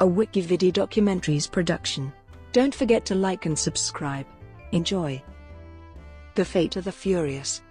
a WikiVidi documentaries production. Don't forget to like and subscribe. Enjoy. The Fate of the Furious.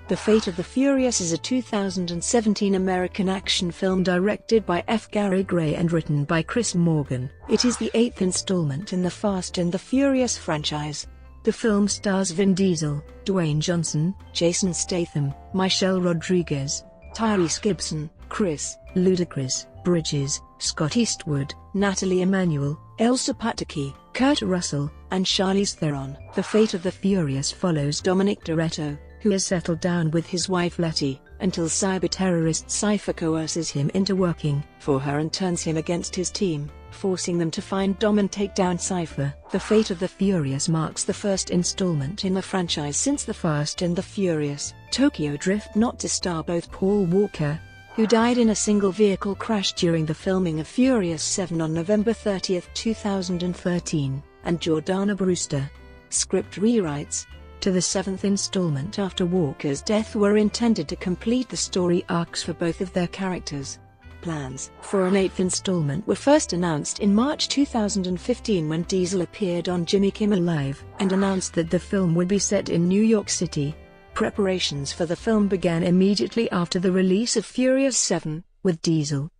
The Fate of the Furious is a 2017 American action film directed by F. Gary Gray and written by Chris Morgan. It is the 8th installment in the Fast and the Furious franchise. The film stars Vin Diesel, Dwayne Johnson, Jason Statham, Michelle Rodriguez, Tyrese Gibson, Chris, Ludacris, Bridges, Scott Eastwood, Nathalie Emmanuel, Elsa Pataky, Kurt Russell, and Charlize Theron. The Fate of the Furious follows Dominic Toretto, who has settled down with his wife Letty, until cyberterrorist Cipher coerces him into working for her and turns him against his team, forcing them to find Dom and take down Cipher. The Fate of the Furious marks the first installment in the franchise since The Fast and the Furious Tokyo Drift, not to star both Paul Walker, who died in a single vehicle crash during the filming of Furious 7 on November 30, 2013, and Jordana Brewster. Script rewrites to the 7th installment after Walker's death were intended to complete the story arcs for both of their characters. Plans for an 8th installment were first announced in March 2015 when Diesel appeared on Jimmy Kimmel Live and announced that the film would be set in New York City. Preparations for the film began immediately after the release of Furious 7, with Diesel,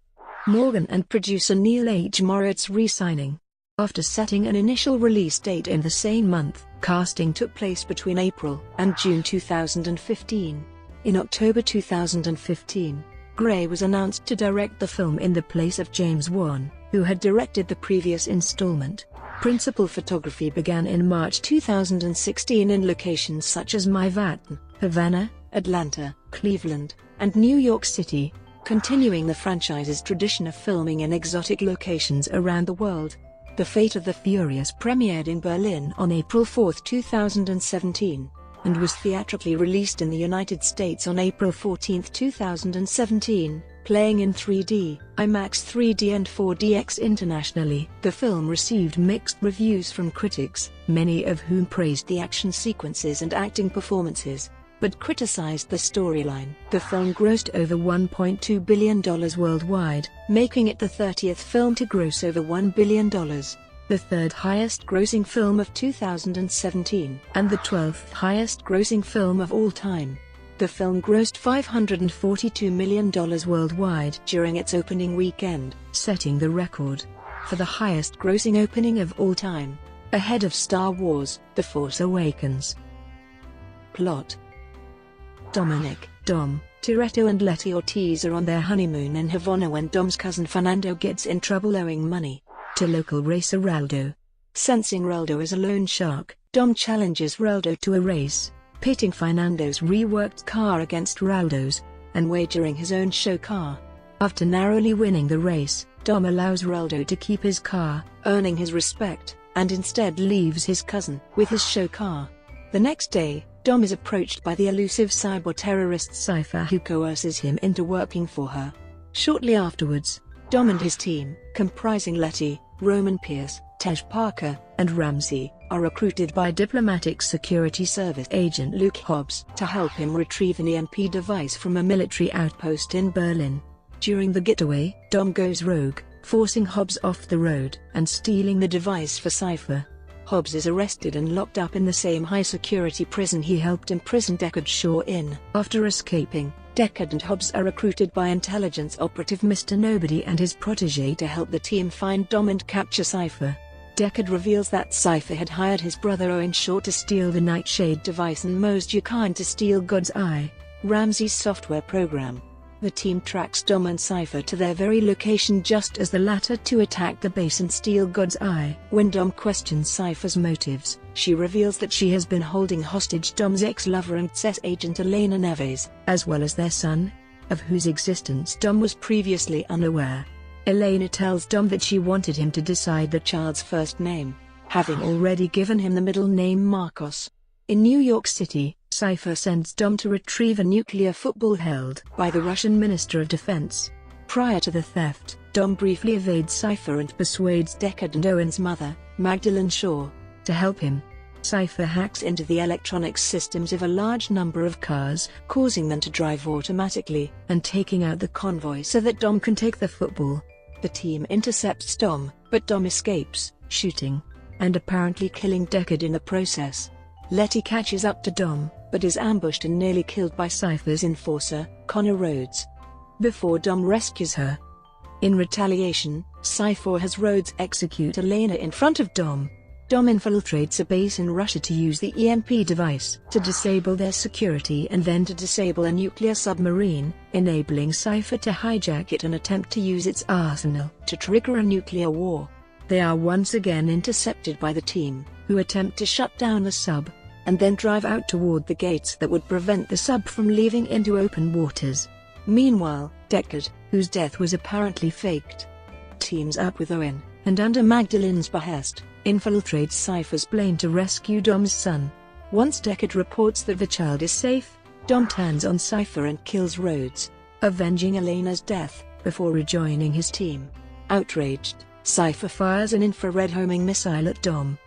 Morgan and producer Neil H. Moritz re-signing. After setting an initial release date in the same month, casting took place between April and June 2015. In October 2015, Gray was announced to direct the film in the place of James Wan, who had directed the previous installment. Principal photography began in March 2016 in locations such as Manhattan, Havana, Atlanta, Cleveland, and New York City, continuing the franchise's tradition of filming in exotic locations around the world. The Fate of the Furious premiered in Berlin on April 4, 2017, and was theatrically released in the United States on April 14, 2017, playing in 3D, IMAX 3D and 4DX internationally. The film received mixed reviews from critics, many of whom praised the action sequences and acting performances, but criticized the storyline. The film grossed over $1.2 billion worldwide, making it the 30th film to gross over $1 billion, the third highest grossing film of 2017, and the 12th highest grossing film of all time. The film grossed $542 million worldwide during its opening weekend, setting the record for the highest grossing opening of all time, ahead of Star Wars: The Force Awakens. Plot: Dominic, Dom, Toretto and Letty Ortiz are on their honeymoon in Havana when Dom's cousin Fernando gets in trouble owing money to local racer Raldo. Sensing Raldo is a loan shark, Dom challenges Raldo to a race, pitting Fernando's reworked car against Raldo's, and wagering his own show car. After narrowly winning the race, Dom allows Raldo to keep his car, earning his respect, and instead leaves his cousin with his show car. The next day, Dom is approached by the elusive cyber-terrorist Cipher, who coerces him into working for her. Shortly afterwards, Dom and his team, comprising Letty, Roman Pierce, Tej Parker, and Ramsey, are recruited by Diplomatic Security Service agent Luke Hobbs to help him retrieve an EMP device from a military outpost in Berlin. During the getaway, Dom goes rogue, forcing Hobbs off the road and stealing the device for Cipher. Hobbs is arrested and locked up in the same high-security prison he helped imprison Deckard Shaw in. After escaping, Deckard and Hobbs are recruited by intelligence operative Mr. Nobody and his protégé to help the team find Dom and capture Cipher. Deckard reveals that Cipher had hired his brother Owen Shaw to steal the Nightshade device and Mosje Khan to steal God's Eye, Ramsey's software program. The team tracks Dom and Cipher to their very location just as the latter two attack the base and steal God's Eye. When Dom questions Cipher's motives, she reveals that she has been holding hostage Dom's ex-lover and CES agent Elena Neves, as well as their son, of whose existence Dom was previously unaware. Elena tells Dom that she wanted him to decide the child's first name, having already given him the middle name Marcos. In New York City, Cipher sends Dom to retrieve a nuclear football held by the Russian Minister of Defense. Prior to the theft, Dom briefly evades Cipher and persuades Deckard and Owen's mother, Magdalene Shaw, to help him. Cipher hacks into the electronics systems of a large number of cars, causing them to drive automatically, and taking out the convoy so that Dom can take the football. The team intercepts Dom, but Dom escapes, shooting and apparently killing Deckard in the process. Letty catches up to Dom, but is ambushed and nearly killed by Cipher's enforcer, Connor Rhodes, before Dom rescues her. In retaliation, Cipher has Rhodes execute Elena in front of Dom. Dom infiltrates a base in Russia to use the EMP device to disable their security and then to disable a nuclear submarine, enabling Cipher to hijack it and attempt to use its arsenal to trigger a nuclear war. They are once again intercepted by the team, who attempt to shut down the sub, and then drive out toward the gates that would prevent the sub from leaving into open waters. Meanwhile, Deckard, whose death was apparently faked, teams up with Owen, and under Magdalene's behest, infiltrates Cipher's plane to rescue Dom's son. Once Deckard reports that the child is safe, Dom turns on Cipher and kills Rhodes, avenging Elena's death, before rejoining his team. Outraged, Cipher fires an infrared homing missile at Dom,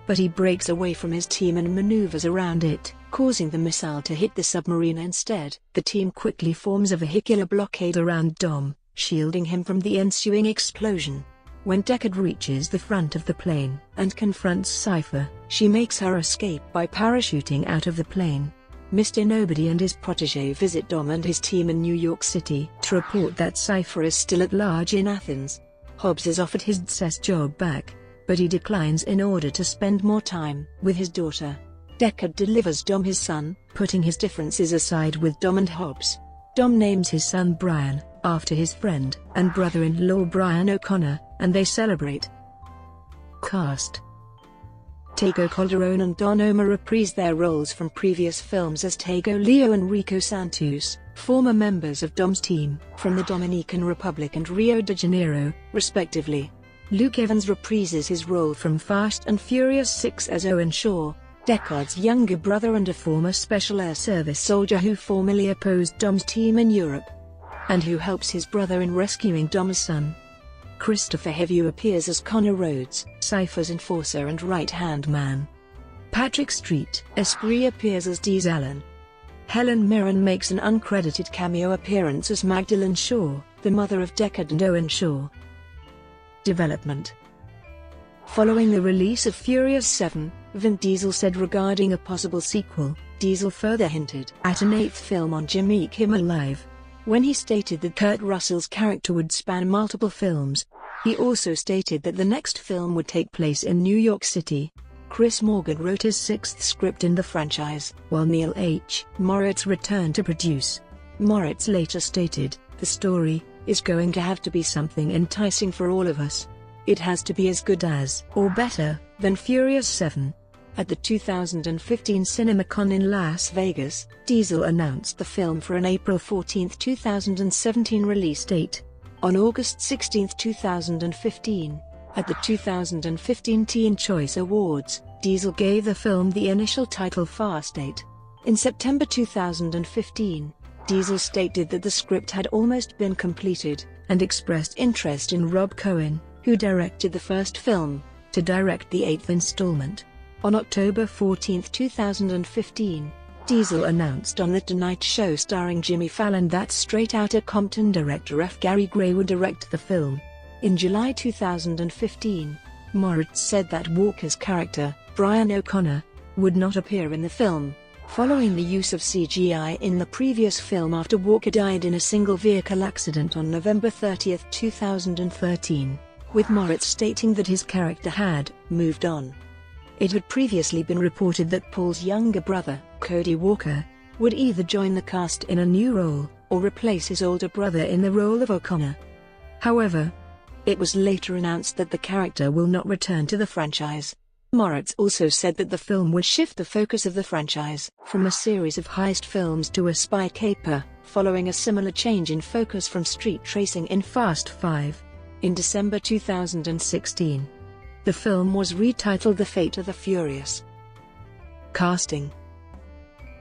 but he breaks away from his team and maneuvers around it, causing the missile to hit the submarine instead. The team quickly forms a vehicular blockade around Dom, shielding him from the ensuing explosion. When Deckard reaches the front of the plane and confronts Cipher, she makes her escape by parachuting out of the plane. Mr. Nobody and his protégé visit Dom and his team in New York City to report that Cipher is still at large in Athens. Hobbs is offered his DSS job back, but he declines in order to spend more time with his daughter. Deckard delivers Dom his son, putting his differences aside with Dom and Hobbs. Dom names his son Brian, after his friend and brother-in-law Brian O'Connor, and they celebrate. Cast: Tego Calderone and Don Omar reprise their roles from previous films as Tego Leo and Rico Santos, former members of Dom's team, from the Dominican Republic and Rio de Janeiro, respectively. Luke Evans reprises his role from Fast and Furious 6 as Owen Shaw, Deckard's younger brother and a former Special Air Service soldier who formerly opposed Dom's team in Europe, and who helps his brother in rescuing Dom's son. Christopher Heavue appears as Connor Rhodes, Cipher's enforcer and right-hand man. Patrick Street Esprit appears as Deez Allen. Helen Mirren makes an uncredited cameo appearance as Magdalene Shaw, the mother of Deckard and Owen Shaw. Development. Following the release of Furious 7, Vin Diesel said regarding a possible sequel, Diesel further hinted at an 8th film on Jimmy Kimmel Live. When he stated that Kurt Russell's character would span multiple films, he also stated that the next film would take place in New York City. Chris Morgan wrote his 6th script in the franchise, while Neil H. Moritz returned to produce. Moritz later stated, "The story is going to have to be something enticing for all of us. It has to be as good as, or better, than Furious 7. At the 2015 CinemaCon in Las Vegas, Diesel announced the film for an April 14, 2017 release date. On August 16, 2015, at the 2015 Teen Choice Awards, Diesel gave the film the initial title Fast 8. In September 2015, Diesel stated that the script had almost been completed, and expressed interest in Rob Cohen, who directed the first film, to direct the 8th installment. On October 14, 2015, Diesel announced on The Tonight Show starring Jimmy Fallon that Straight Outta Compton director F. Gary Gray would direct the film. In July 2015, Moritz said that Walker's character, Brian O'Connor, would not appear in the film, following the use of CGI in the previous film after Walker died in a single vehicle accident on November 30, 2013, with Moritz stating that his character had moved on. It had previously been reported that Paul's younger brother, Cody Walker, would either join the cast in a new role, or replace his older brother in the role of O'Connor. However, it was later announced that the character will not return to the franchise. Moritz also said that the film would shift the focus of the franchise from a series of heist films to a spy caper, following a similar change in focus from street racing in Fast 5. In December 2016, the film was retitled The Fate of the Furious. Casting: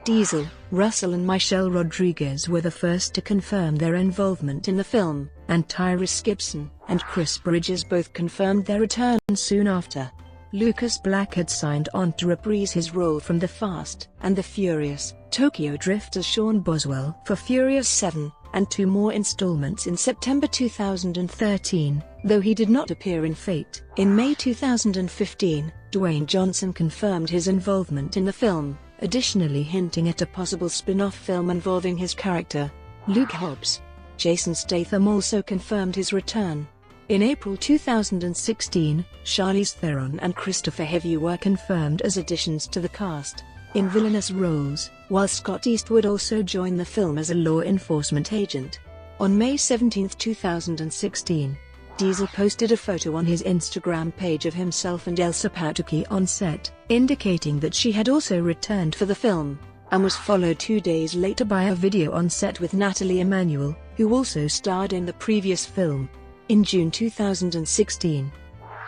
Diesel, Russell and Michelle Rodriguez were the first to confirm their involvement in the film, and Tyrese Gibson and Chris Bridges both confirmed their return soon after. Lucas Black had signed on to reprise his role from The Fast and the Furious Tokyo Drift as Sean Boswell for Furious 7, and 2 more installments in September 2013, though he did not appear in Fate. In May 2015, Dwayne Johnson confirmed his involvement in the film, additionally hinting at a possible spin-off film involving his character, Luke Hobbs. Jason Statham also confirmed his return. In April 2016, Charlize Theron and Christopher Heavy were confirmed as additions to the cast, in villainous roles, while Scott Eastwood also joined the film as a law enforcement agent. On May 17, 2016, Diesel posted a photo on his Instagram page of himself and Elsa Pataky on set, indicating that she had also returned for the film, and was followed 2 days later by a video on set with Nathalie Emmanuel, who also starred in the previous film. In June 2016,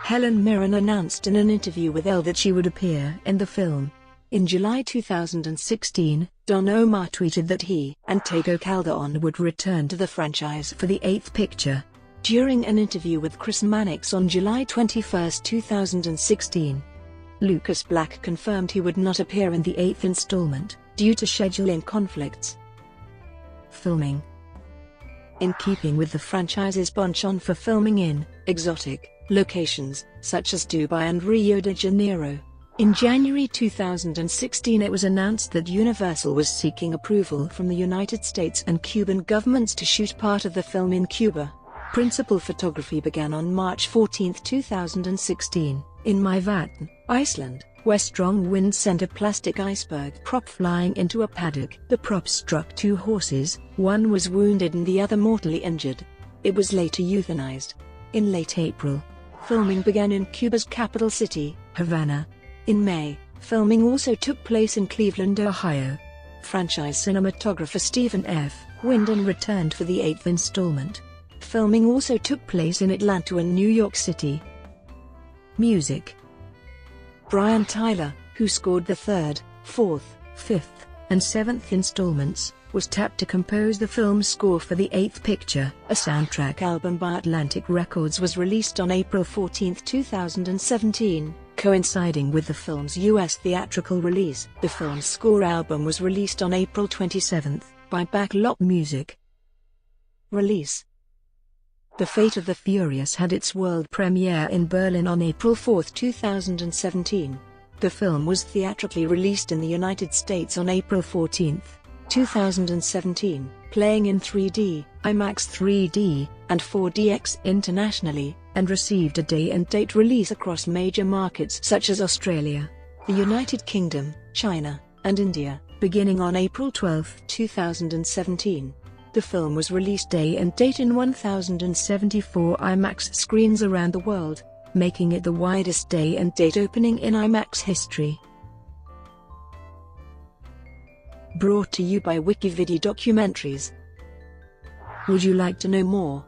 Helen Mirren announced in an interview with Elle that she would appear in the film. In July 2016, Don Omar tweeted that he and Tego Calderon would return to the franchise for the 8th picture. During an interview with Chris Mannix on July 21, 2016, Lucas Black confirmed he would not appear in the 8th installment, due to scheduling conflicts. Filming. In keeping with the franchise's penchant for filming in exotic locations, such as Dubai and Rio de Janeiro, in January 2016 it was announced that Universal was seeking approval from the United States and Cuban governments to shoot part of the film in Cuba. Principal photography began on March 14, 2016, in Mývatn, Iceland, where strong winds sent a plastic iceberg prop flying into a paddock. The prop struck 2 horses, one was wounded and the other mortally injured. It was later euthanized. In late April, filming began in Cuba's capital city, Havana. In May, filming also took place in Cleveland, Ohio. Franchise cinematographer Stephen F. Winden returned for the 8th installment. Filming also took place in Atlanta and New York City. Music. Brian Tyler, who scored the 3rd, 4th, 5th, and 7th installments, was tapped to compose the film's score for the 8th picture. A soundtrack album by Atlantic Records was released on April 14, 2017, coinciding with the film's US theatrical release. The film's score album was released on April 27 by Backlot Music. Release. The Fate of the Furious had its world premiere in Berlin on April 4, 2017. The film was theatrically released in the United States on April 14, 2017, playing in 3D, IMAX 3D, and 4DX internationally, and received a day-and-date release across major markets such as Australia, the United Kingdom, China, and India, beginning on April 12, 2017. The film was released day and date in 1,074 IMAX screens around the world, making it the widest day and date opening in IMAX history. Brought to you by WikiVidi Documentaries. Would you like to know more?